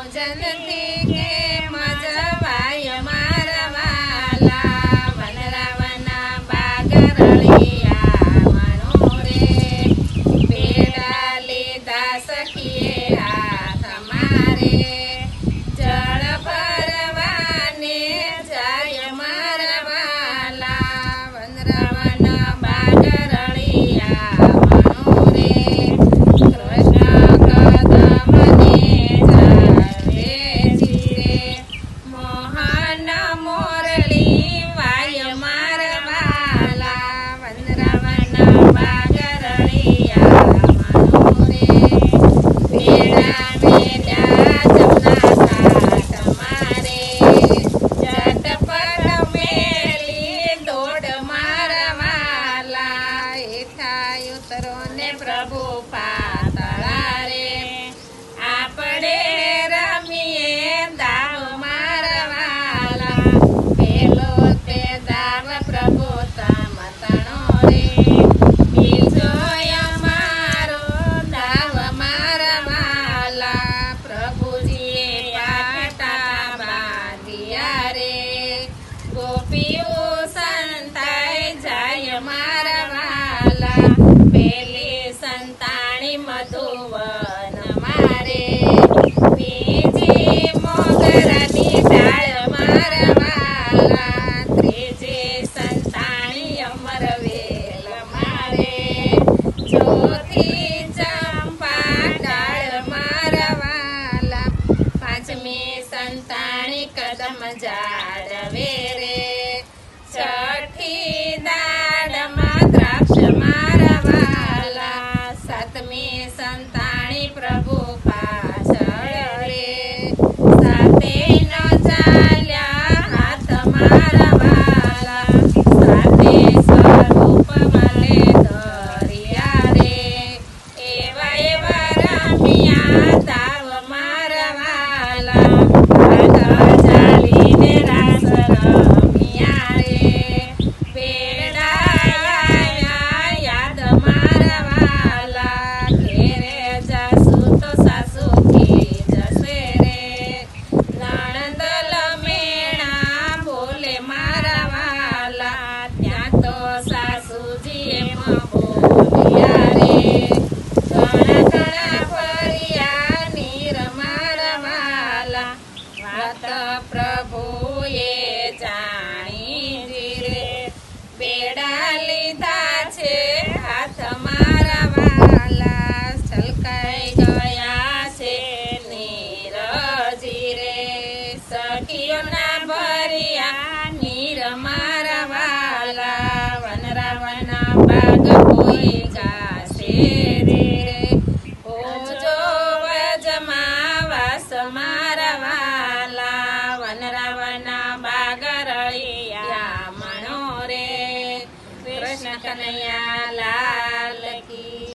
જનથી કે મજવાય મારા વાલા વનરાવના બાગ રળિયા મણો રે પેડા લીધા સખીએ હાથ મારે જળ ભરવાને જાય મારા વાલા વનરાવના બાગ રળિયા મણો રે કૃષ્ણ કદમને મોહન મોરલી વાય મારા વાલા વનરાવના બાગ રળિયા મણો રે પેડા મેલ્યા જમના સાથ મારે ઝટપટ મેલી દોડ મારા વાલા હેઠા ઉતરો ને પ્રભુ પાતળા રે આપણે રમીએ દાવ મારા વાલા પેલો તે દાવ પ્રભુ તમતણો રે બીજો અમારો દાવ મારા વાલા પ્રભુજીએ પાટા બાંધ્યા રે ગોપીઓ સંતાઈ જાય મારા વાલા પેલી સંતાણી મધુવન મારે બીજી મોગરાની ડાળ મારા વાલા ત્રીજી સંતાણી અમરવેલ મારે ચોથી ચંપા ડાળ મારા વાલા પાંચમી સંતાણી કદમ જાળવે રે છઠ્ઠી દાડમાં દ્રાક્ષ મારા વાલા સાતમી સંતાણી પ્રભુ પાછળ રે સાતે ન ચાલ્યા હાથ મારા વાલા સાતે સ્વરૂપ મળે ધર્યા રે એવા એવા રમ્યા દાવ મારા વાલા આગળ ચાલીને રાસ રમ્યા રે પેડા આવ્યા યાદ મારા વાલા ઘેરે જાસુ તો સાસુથી જશે રે નણંદ લમેણા બોલે મારા વાલા ત્યાં તો સાસુજી એમ બોલ્યા રે ઘણા ઘણા ફર્યા નીર મારા વાલા વાત પ્રભુએ જાણી રે બેડા લીધા છે હાથ મારા વાલા છલકાઈ ગયા છે નીરજી રે સખીઓના ભર્યા નીર મારા વાલા વનરાવના બાગ કોઈ ગાશે રે ઓજો વજમાં વાસ